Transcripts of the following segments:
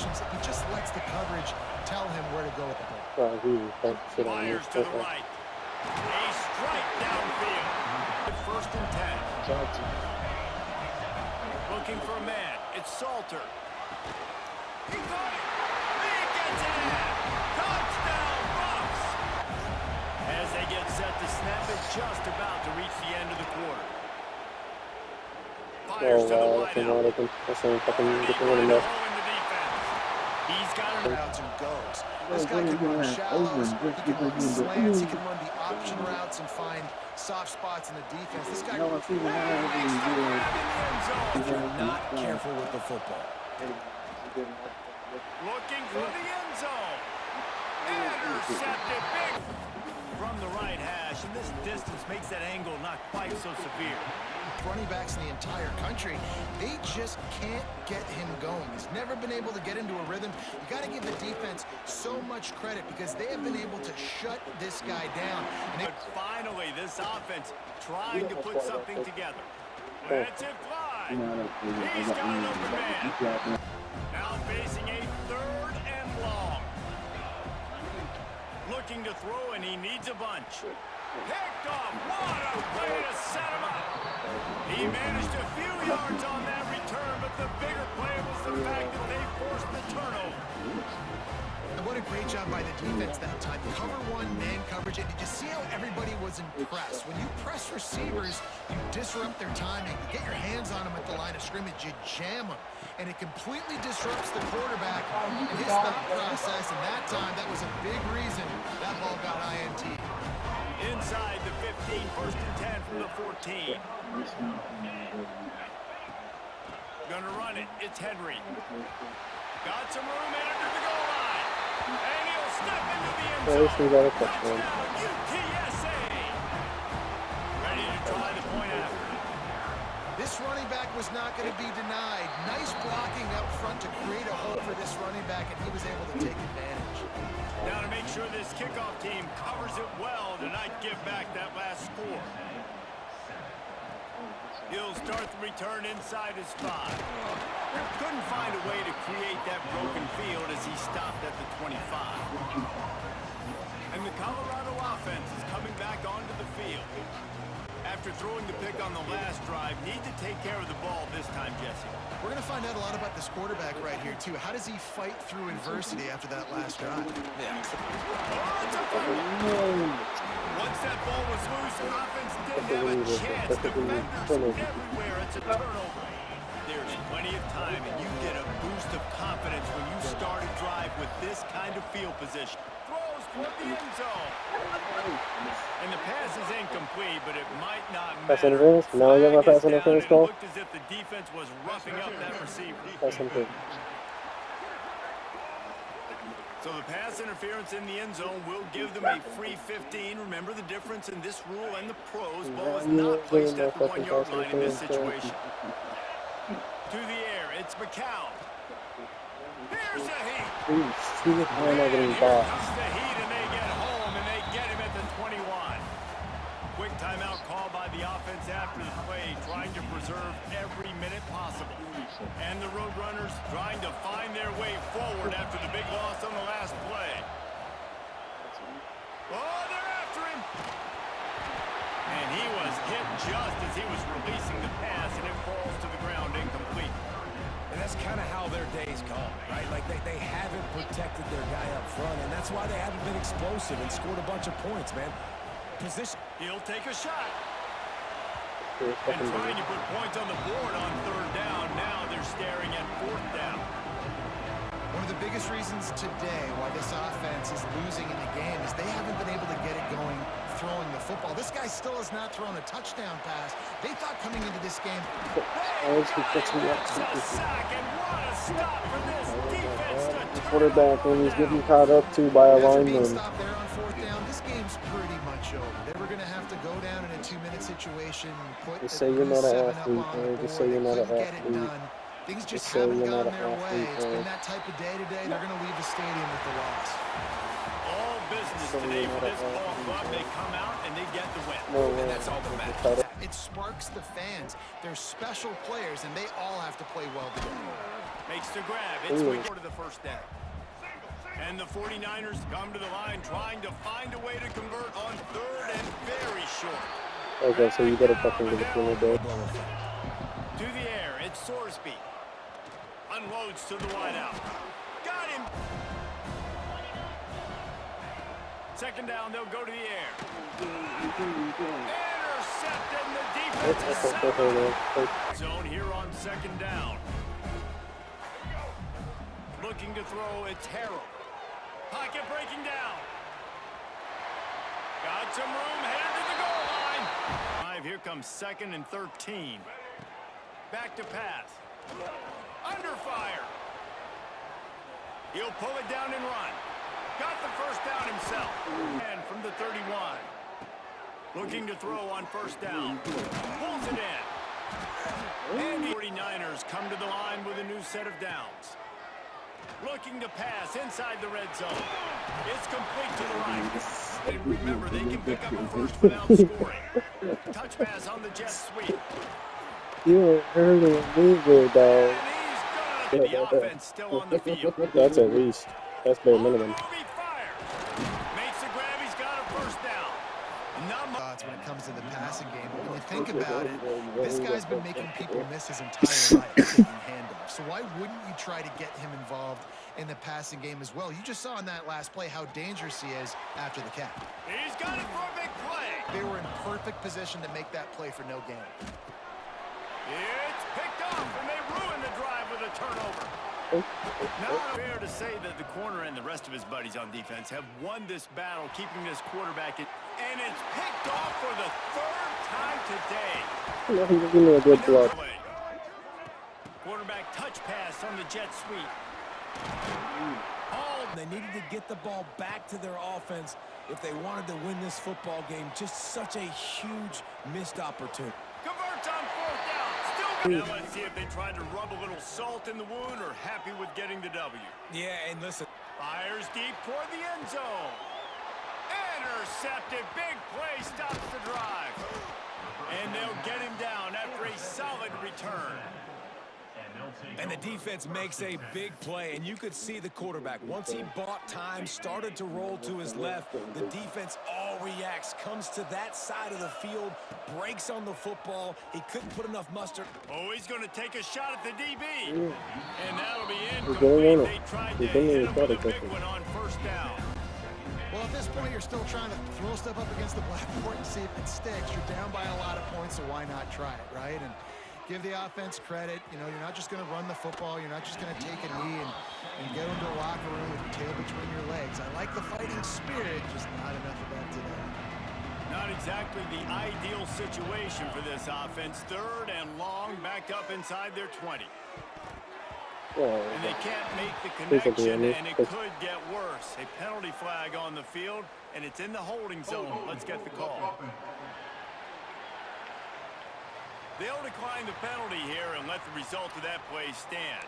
possessions, he just lets the coverage tell him where to go with the ball. Fires to the right. A strike downfield. First and 10. Looking for a man. It's Salter. He got it. He gets it in. Touchdown, Bucks. As they get set to snap it, just about to reach the end of the quarter. Fires to the wideout. He's got it. Routes and goes. This guy can run shallows, he can run slants, he can run the option routes and find soft spots in the defense. This guy if you're not careful with the football. Looking for the end zone. Intercepted big from the right hash, and this distance makes that angle not quite so severe. Running backs in the entire country, they just can't get him going. He's never been able to get into a rhythm. You got to give the defense so much credit because they have been able to shut this guy down. But finally, this offense trying to put something together. Let's it fly. He's got an open man. Now facing a 3rd and long. Looking to throw, and he needs a bunch. Picked off. What a way to set him up. He managed a few yards on that return, but the bigger play was the fact that they forced the turnover. And what a great job by the defense that time. Cover one, man coverage. And did you see how everybody was impressed? When you press receivers, you disrupt their timing. You get your hands on them at the line of scrimmage. You jam them. And it completely disrupts the quarterback and his thought process. And that time, that was a big reason that ball got INT. Inside the 15, 1st and 10 from the 14. Gonna run it. It's Henry. Got some room in under the goal line. And he'll step into the end zone. Touchdown, UTSA. Ready to try the point after. This running back was not going to be denied. Nice blocking up front to create a hole for this running back, and he was able to take advantage. Now to make sure this kickoff team covers it well to not give back that last score. He'll start the return inside his 5. Couldn't find a way to create that broken field as he stopped at the 25. And the Colorado offense is coming back onto the field. After throwing the pick on the last drive, need to take care of the ball this time, Jesse. We're going to find out a lot about this quarterback right here, too. How does he fight through adversity after that last drive? Yeah. Once that ball was loose, the offense didn't have a chance. Defenders everywhere. It's a turnover. There's plenty of time, and you get a boost of confidence when you start a drive with this kind of field position. Throws toward the end zone. And the pass is incomplete, but it might not matter. Now we have a pass interference call. It looked as if the defense was roughing up that receiver. So the pass interference in the end zone will give them a free 15. Remember the difference in this rule and the pros. Ball is not placed at the 1-yard line in this situation. To the air, it's McCown. Here's the heat. And here comes the heat, and they get home, and they get him at the 21. Quick timeout call by the offense after the play, trying to preserve every minute possible. And the Roadrunners trying to find their way forward after the big loss on the last play. Oh, they're after him. And he was hit just as he was releasing the pass, and it falls to the ground incomplete. And that's kind of how their day's gone, right? Like they haven't protected their guy up front, and that's why they haven't been explosive and scored a bunch of points, man. Position. He'll take a shot. And trying to put points on the board on 3rd down. Now they're staring at 4th down. One of the biggest reasons today why this offense is losing in the game is they haven't been able to get it going throwing the football. This guy still has not thrown a touchdown pass. They thought coming into this game, quarterback when he's getting caught up to by a lineman. Stop there on 4th down. This game's pretty much over. They were going to have to go down in a 2-minute situation and put just say you're not an athlete, man. Just say you're not an athlete. Things just haven't gone their way. It's been that type of day today. They're going to leave the stadium with the loss. All business today for this ball club. They come out and they get the win. And that's all that matters. It sparks the fans. They're special players, and they all have to play well together. Makes the grab. It's going to the first down. And the 49ers come to the line trying to find a way to convert on third and very short. Okay, so you better fucking give it to me, bro. To the air, it's Sorsby. Unloads to the wideout. Got him. Second down, they'll go to the air. Intercepted, and the defense is set. Zone here on second down. Looking to throw, it's Harrell. Pocket breaking down. Got some room, headed to the goal line. Here comes 2nd and 13. Back to pass. Under fire. He'll pull it down and run. Got the first down himself. And from the 31. Looking to throw on first down. Pulls it in. And the 49ers come to the line with a new set of downs. Looking to pass inside the red zone. It's complete to the right. And remember, they can pick up a first without scoring. Touch pass on the jet sweep. You are hurting me good, dog. And he's gonna get the offense still on the field. That's at least. That's bare minimum. Makes a grab, he's got a first down. Thoughts when it comes to the passing game. But when you think about it, this guy's been making people miss his entire life taking handoffs. So why wouldn't you try to get him involved in the passing game as well? You just saw in that last play how dangerous he is after the catch. He's got it for a big play. They were in perfect position to make that play for no gain. It's picked off, and they ruin the drive with a turnover. Not fair to say that the corner and the rest of his buddies on defense have won this battle, keeping this quarterback in. And it's picked off for the 3rd time today. Yeah, he was giving me a good block. Quarterback touch pass on the jet sweep. They needed to get the ball back to their offense if they wanted to win this football game. Just such a huge missed opportunity. Converts on 4th down. Still. Now let's see if they tried to rub a little salt in the wound or happy with getting the W. Yeah, and listen. Fires deep toward the end zone. Intercepted. Big play stops the drive. And they'll get him down after a solid return. And the defense makes a big play, and you could see the quarterback. Once he bought time, started to roll to his left, the defense all reacts, comes to that side of the field, breaks on the football. He couldn't put enough mustard. Oh, he's going to take a shot at the DB. And that'll be incomplete. They tried to hit him with a big one on first down. Well, at this point, you're still trying to throw stuff up against the blackboard and see if it sticks. You're down by a lot of points, so why not try it, right? And give the offense credit. You know, you're not just going to run the football. You're not just going to take a knee and go into a locker room with your tail between your legs. I like the fighting spirit, just not enough of that today. Not exactly the ideal situation for this offense. 3rd and long, backed up inside their 20. And they can't make the connection, and it could get worse. A penalty flag on the field, and it's in the holding zone. Let's get the call. They'll decline the penalty here and let the result of that play stand.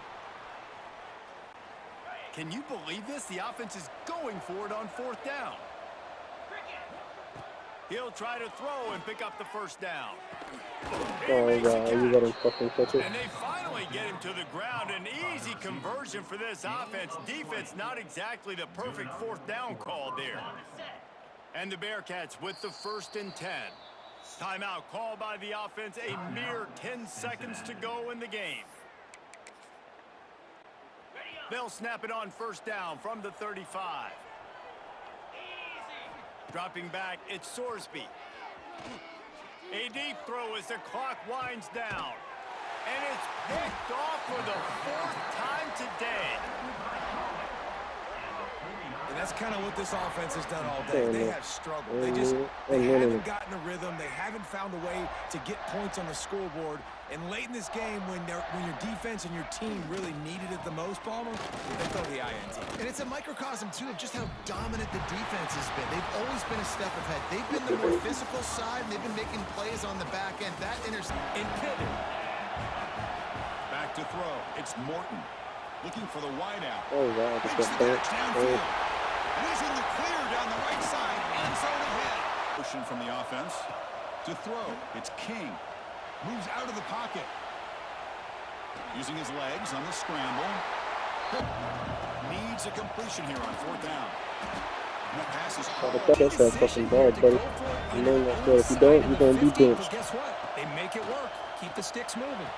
Can you believe this? The offense is going for it on 4th down. He'll try to throw and pick up the first down. Oh, God, you got him fucking catch it. And they finally get him to the ground. An easy conversion for this offense. Defense not exactly the perfect 4th down call there. And the Bearcats with the 1st and 10. Timeout called by the offense. A mere 10 seconds to go in the game. They'll snap it on first down from the 35. Dropping back, it's Sorsby. A deep throw as the clock winds down. And it's picked off for the 4th time today. And that's kind of what this offense has done all day. They have struggled. They haven't gotten a rhythm. They haven't found a way to get points on the scoreboard. And late in this game, when your defense and your team really needed it the most, Palmer, they throw the INT. And it's a microcosm, too, of just how dominant the defense has been. They've always been a step ahead. They've been the more physical side, and they've been making plays on the back end. That in Pittman. Back to throw. It's Morton. Looking for the wideout. Oh, wow. Just got back. And he's in the clear down the right side. End zone ahead. Pushing from the offense. To throw. It's King. Moves out of the pocket. Using his legs on the scramble. Needs a completion here on 4th down. And that pass is Try to catch that fucking ball, buddy. You know that's good. If you don't, you're going to be benched. But guess what? They make it work. Keep the sticks moving.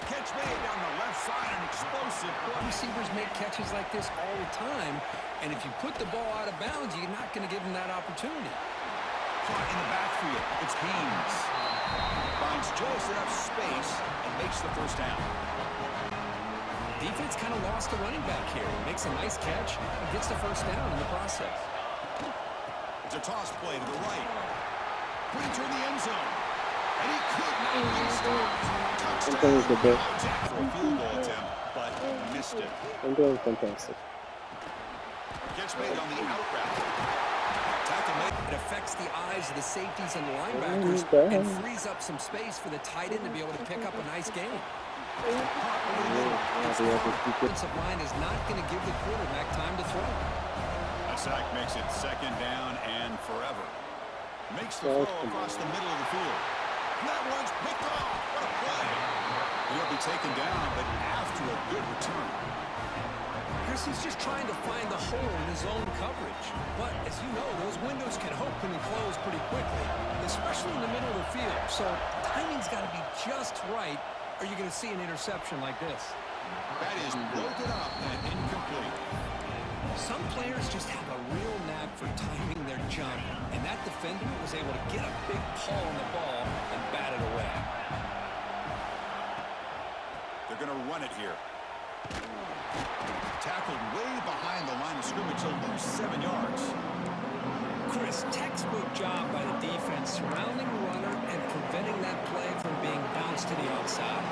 catch made down the left side, an explosive play. Receivers make catches like this all the time, and if you put the ball out of bounds, you're not going to give them that opportunity. Caught in the backfield, it's Haynes. Finds just enough space and makes the first down. Defense kind of lost the running back here. Makes a nice catch and gets the first down in the process. It's a toss play to the right. Brings her in the end zone. And he could not be stopped. Touchdown. For a field goal attempt, but missed it. I'm doing fantastic. Gets made on the out route. Tackle made. It affects the eyes of the safeties and the linebackers and frees up some space for the tight end to be able to pick up a nice game. Offensive line is not going to give the quarterback time to throw. That sack makes it second down and forever. Makes the throw across the middle of the field. And that one's picked off. What a play. He'll be taken down, but after a good return. Chris, he's just trying to find the hole in his own coverage. But, as you know, those windows can open and close pretty quickly, especially in the middle of the field. So, timing's got to be just right, or you're going to see an interception like this. That is broken up and incomplete. Some players just have a real knack for timing their jump, and that defender was able to get a big paw on the ball and bat it away. They're going to run it here. Tackled way behind the line of scrimmage, he'll lose 7 yards. Chris, textbook job by the defense, surrounding the runner and preventing that play from being bounced to the outside.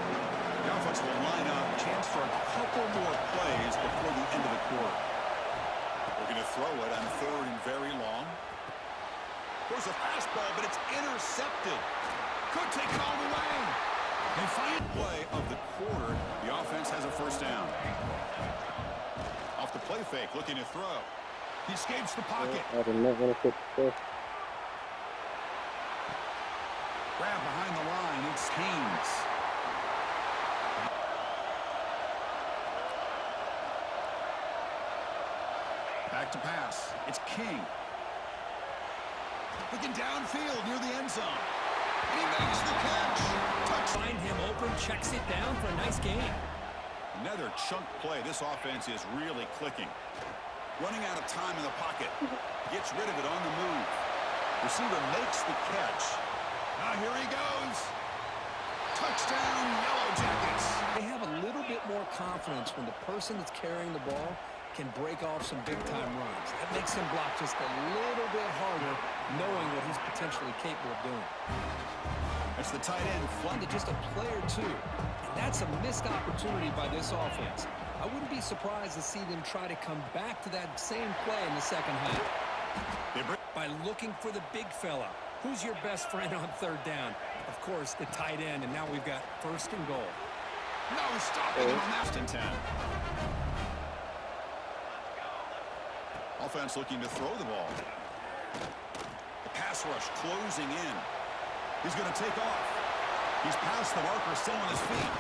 The offense will line up, chance for a couple more plays before the end of the quarter. We're going to throw it on 3rd and very long. There's a fastball, but it's intercepted. Could take it all the way. And final play of the quarter, the offense has a first down. Off the play fake, looking to throw. He escapes the pocket. I did not want to pick the Grab behind the line, it's Haynes. Back to pass. It's King. Looking downfield near the end zone. And he makes the catch. Touchdown. Find him open, checks it down for a nice game. Another chunk play. This offense is really clicking. Running out of time in the pocket. Gets rid of it on the move. Receiver makes the catch. Now here he goes. Touchdown, Yellow Jackets. They have a little bit more confidence when the person that's carrying the ball can break off some big-time runs. That makes him block just a little bit harder, knowing what he's potentially capable of doing. That's the tight end. Fun to just a play or two, and that's a missed opportunity by this offense. I wouldn't be surprised to see them try to come back to that same play in the second half. By looking for the big fella. Who's your best friend on 3rd down? Of course, the tight end, and now we've got 1st and goal. No stopping him on that. 10. Offense looking to throw the ball. The pass rush closing in. He's going to take off. He's past the marker, still on his feet.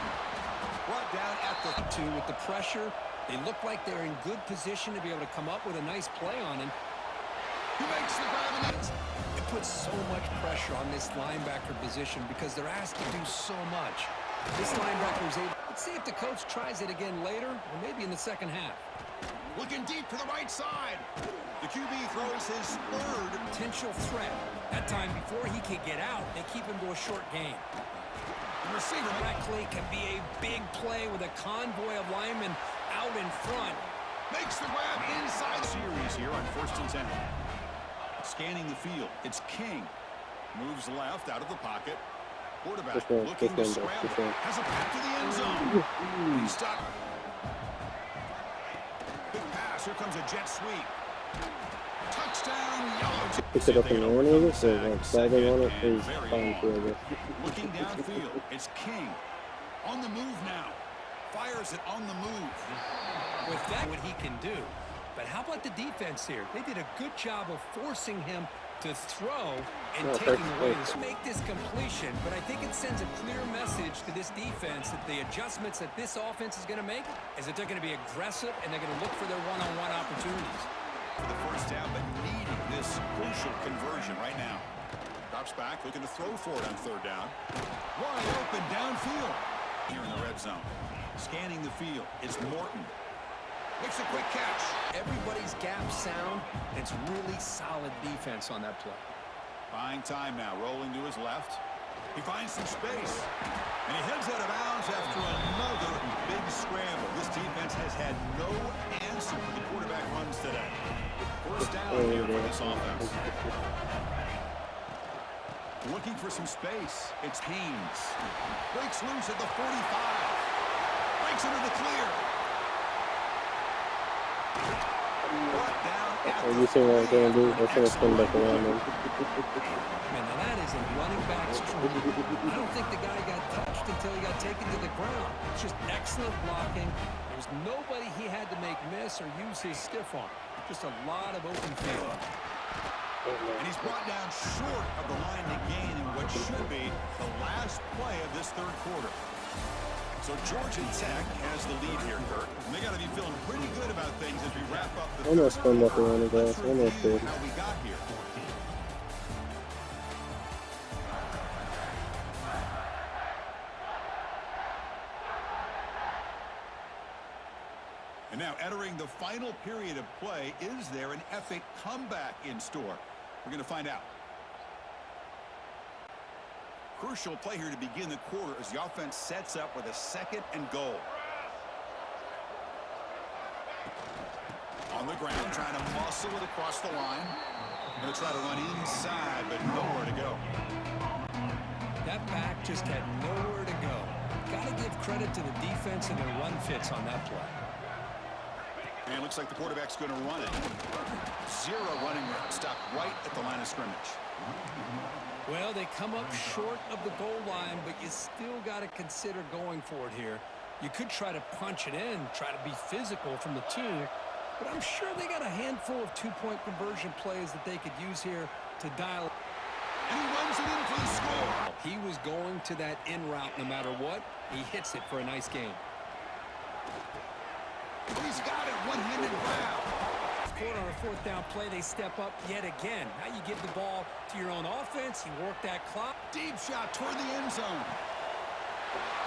Brought down at the 2 with the pressure. They look like they're in good position to be able to come up with a nice play on him. He makes the grab. It puts so much pressure on this linebacker position because they're asked to do so much. This linebacker's able. Let's see if the coach tries it again later or maybe in the second half. Looking deep to the right side. The QB throws his 3rd. Potential threat. That time before he can get out, they keep him to a short game. The receiver directly can be a big play with a convoy of linemen out in front. Makes the grab inside series here on 1st and 10. Scanning the field. It's King. Moves left out of the pocket. Quarterback looking to scramble. Has a path to the end zone. He stopped. Big pass. Here comes a jet sweep. Touchdown, Yellow. pick it up in one of this, or like sliding on it, is fine for this. Looking downfield, it's King. On the move now. Fires it on the move. With that, what he can do. But how about the defense here? They did a good job of forcing him to throw and taking away this. Make this completion, but I think it sends a clear message to this defense that the adjustments that this offense is going to make is that they're going to be aggressive and they're going to look for their one-on-one opportunities. For the first down, but needing this crucial conversion right now. Drops back, looking to throw for it on third down. Wide open downfield. Here in the red zone. Scanning the field. It's Morton. Makes a quick catch. Everybody's gap sound. It's really solid defense on that play. Buying time now, rolling to his left. He finds some space. And he heads out of bounds after another big scramble. This defense has had no answer for the quarterback runs today. First down here for this offense. Looking for some space. It's Haynes. Breaks loose at the 45. Breaks into the clear. Brought down at You see what I'm going to do? I'm going to spin back around then. Man, now that is a running back's true. I don't think the guy got touched until he got taken to the ground. It's just excellent blocking. There's nobody he had to make miss or use his stiff arm. Just a lot of open field. And he's brought down short of the line to gain in what should be the last play of this third quarter. So Georgia Tech has the lead here, Kurt. And they got to be feeling pretty good about things as we wrap up the I'm going to spin back around again. I'm going to see. how we got here. And now entering the final period of play, is there an epic comeback in store? We're going to find out. Crucial play here to begin the quarter as the offense sets up with a 2nd and goal. On the ground, trying to muscle it across the line. Going to try to run inside, but nowhere to go. That back just had nowhere to go. Got to give credit to the defense and their run fits on that play. And it looks like the quarterback's going to run it. 0 running room. Stopped right at the line of scrimmage. Well, they come up short of the goal line, but you still got to consider going for it here. You could try to punch it in, try to be physical from the 2, but I'm sure they got a handful of 2-point conversion plays that they could use here to dial. And he runs it in for the score. He was going to that in route no matter what. He hits it for a nice gain. He's got it, one-handed grab. On a 4th down play, they step up yet again. Now you give the ball to your own offense. You work that clock. Deep shot toward the end zone.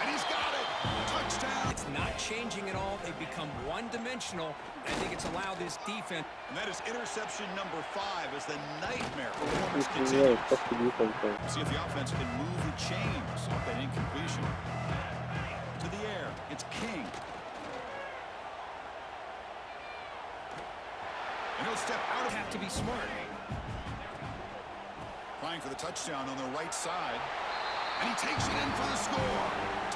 And he's got it. Touchdown. It's not changing at all. They've become one-dimensional. I think it's allowed this defense. And that is interception number 5 as the nightmare performance continues. See if the offense can move the chains off that incompletion. To the air. It's King. And he'll step out. Have to be smart. Applying for the touchdown on the right side. And he takes it in for the score.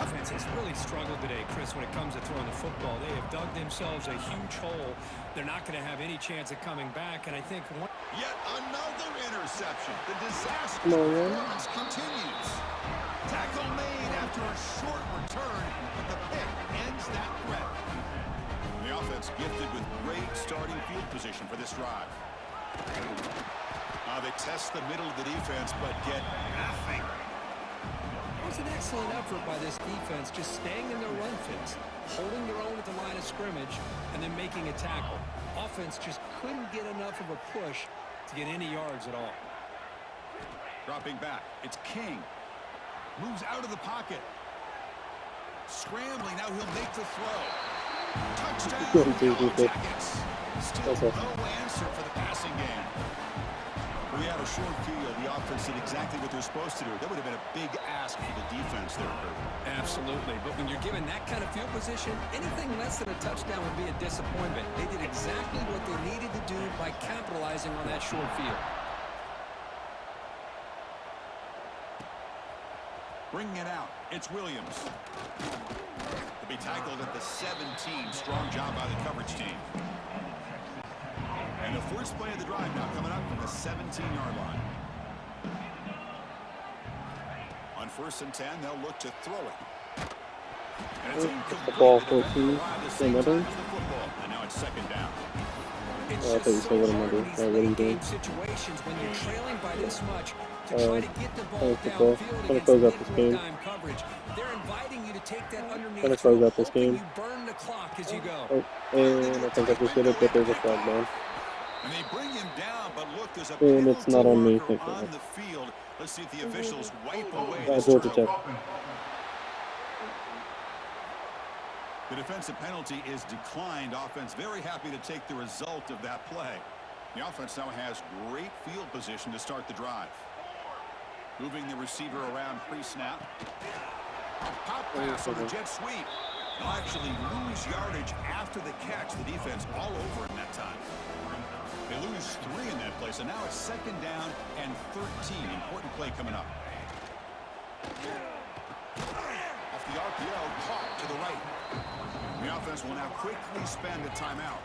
Offense has really struggled today, Chris, when it comes to throwing the football. They have dug themselves a huge hole. They're not going to have any chance of coming back. And I think yet another interception. The disaster performance continues. Tackle made after a short return, but the pick ends that threat. The offense gifted with great starting field position for this drive. They test the middle of the defense, but get nothing. It was an excellent effort by this defense, just staying in their run fits, holding their own at the line of scrimmage, and then making a tackle. Offense just couldn't get enough of a push to get any yards at all. Dropping back, it's King. Moves out of the pocket. Scrambling, now he'll make the throw. Touchdown, Yellow Jackets. Still no answer for the passing game. We had a short field. The offense did exactly what they're supposed to do. That would have been a big ask for the defense there, Kurt. Absolutely. But when you're given that kind of field position, anything less than a touchdown would be a disappointment. They did exactly what they needed to do by capitalizing on that short field. Bringing it out. It's Williams. To be tackled at the 17. Strong job by the coverage team. And the first play of the drive now coming up from the 17-yard line. On 1st and 10, they'll look to throw it. And it's incomplete. The ball for 2. And now it's 2nd down. It's Oh, I thought you just said, so what am I hard in doing? these What are you late doing? game situations when you're trailing by this much to try to get the ball Trying to close. downfield Trying to against close out this nickel or game. dime coverage. They're inviting you to take that Trying underneath to throw, close out this hoping game. you burn the clock as you go. Oh, Finally and to I a think I tight just did window it, but at the there's a flag kickoff. down. And they bring him down, but look, there's a And it's penalty not on me, marker thank God. on the field. Let's see if the officials wipe away Ah, this Georgia turnover. Tech. The defensive penalty is declined. Offense very happy to take the result of that play. The offense now has great field position to start the drive. Moving the receiver around pre-snap. A pop pass on the jet sweep. They'll actually lose yardage after the catch. The defense all over in that time. They lose 3 in that play, so now it's 2nd down and 13. Important play coming up. Off the RPO, caught to the right. The offense will now quickly spend a timeout.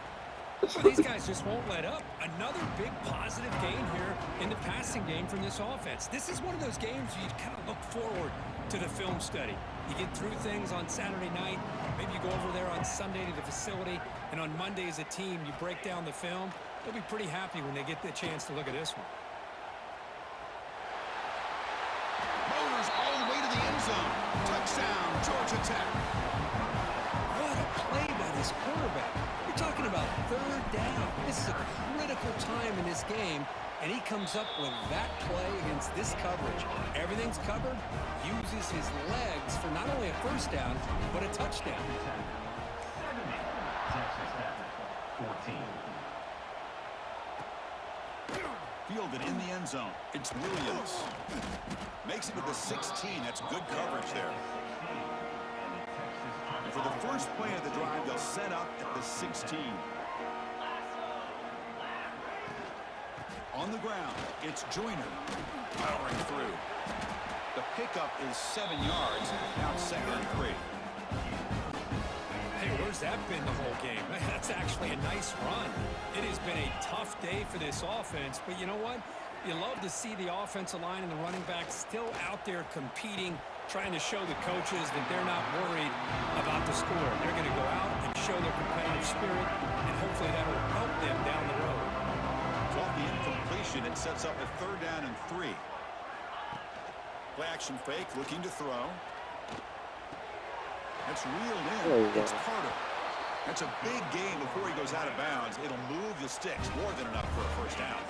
Well, these guys just won't let up. Another big positive gain here in the passing game from this offense. This is one of those games where you kind of look forward to the film study. You get through things on Saturday night. Maybe you go over there on Sunday to the facility, and on Monday as a team, you break down the film. They'll be pretty happy when they get the chance to look at this one. Motors all the way to the end zone. Touchdown, Georgia Tech. What a play by this quarterback. You're talking about 3rd down. This is a critical time in this game, and he comes up with that play against this coverage. Everything's covered, uses his legs for not only a 1st down, but a touchdown. Fielded in the end zone. It's Williams. Makes it to the 16. That's good coverage there. And for the first play of the drive, they'll set up at the 16. On the ground, it's Joyner powering through. The pickup is 7 yards. Now it's 2nd and 3. Hey, where's that been the whole game? That's actually a nice run. It has been a tough day for this offense, but you know what? You love to see the offensive line and the running backs still out there competing, trying to show the coaches that they're not worried about the score. They're going to go out and show their competitive spirit, and hopefully that will help them down the road. So off the incompletion, it sets up a 3rd down and 3. Play action fake, looking to throw. That's reeled in. It's Carter. That's a big gain before he goes out of bounds. It'll move the sticks more than enough for a 1st down.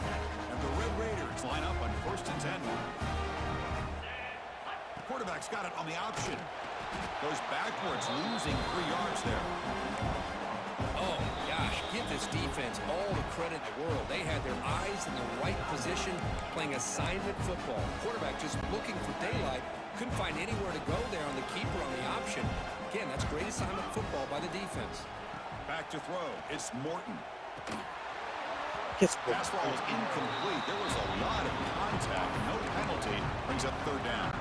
And the Red Raiders line up on 1st and 10. Quarterback's got it on the option. Goes backwards, losing 3 yards there. Oh, gosh, give this defense all the credit in the world. They had their eyes in the right position, playing assignment football. Quarterback just looking for daylight. Couldn't find anywhere to go there on the keeper on the option. Again, that's great assignment football by the defense. Back to throw. It's Morton. Yes. Pass ball is incomplete. There was a lot of contact. No penalty. Brings up 3rd down.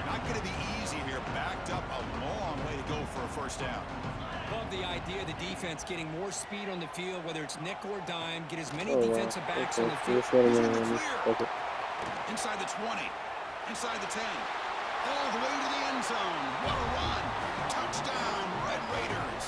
Not going to be easy here. Backed up a long way to go for a 1st down. Love the idea of the defense getting more speed on the field, whether it's nickel or dime. Get as many defensive backs on the field. He's in the clear. Inside the 20. Inside the 10. All the way to the end zone. What a run. Touchdown, Red Raiders.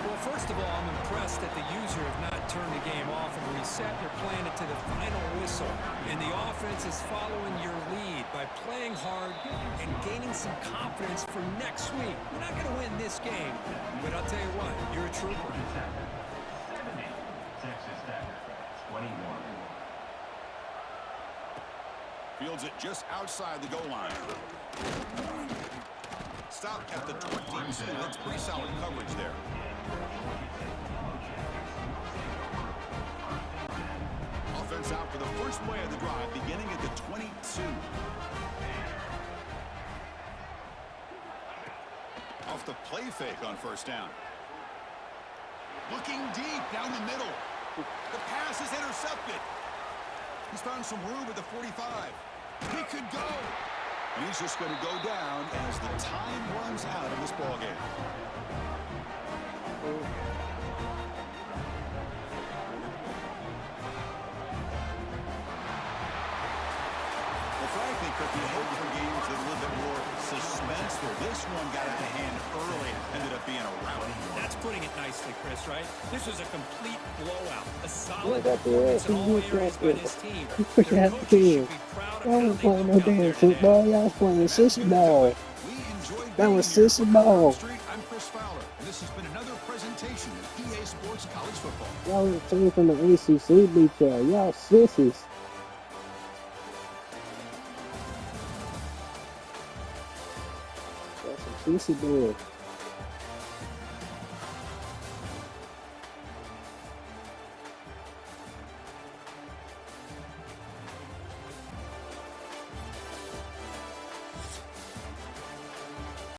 Well, first of all, I'm impressed that the user have not turned the game off and reset. They're playing it to the final whistle. And the offense is following your lead by playing hard and gaining some confidence for next week. We're not going to win this game, but I'll tell you what, you're a trooper. Texas Tech, 21. Fields it just outside the goal line. Stop at the 22. That's pretty solid coverage there. Offense out for the first play of the drive, beginning at the 22. Off the play fake on 1st down. Looking deep down the middle. The pass is intercepted. He's found some room at the 45. He could go. And he's just going to go down as the time runs out of this ballgame. Well, frankly, Cookie, I hope for games that are a little bit more suspenseful. This one got out of hand early, ended up being a rally. That's putting it nicely. Obviously, Chris, right? This was a complete blowout. A solid got the performance in ass. all areas by this team. Look Their at coaches that. should be proud of Y'all how was they playing no looked out damn there today. football. Y'all was playing sissy ball. We enjoyed That being was here. sissy For ball. Street, I'm Chris Fowler, and this has been another presentation of EA Sports College Football. Y'all was team from the ACC beat y'all. Y'all sissies. That's some sissy boy.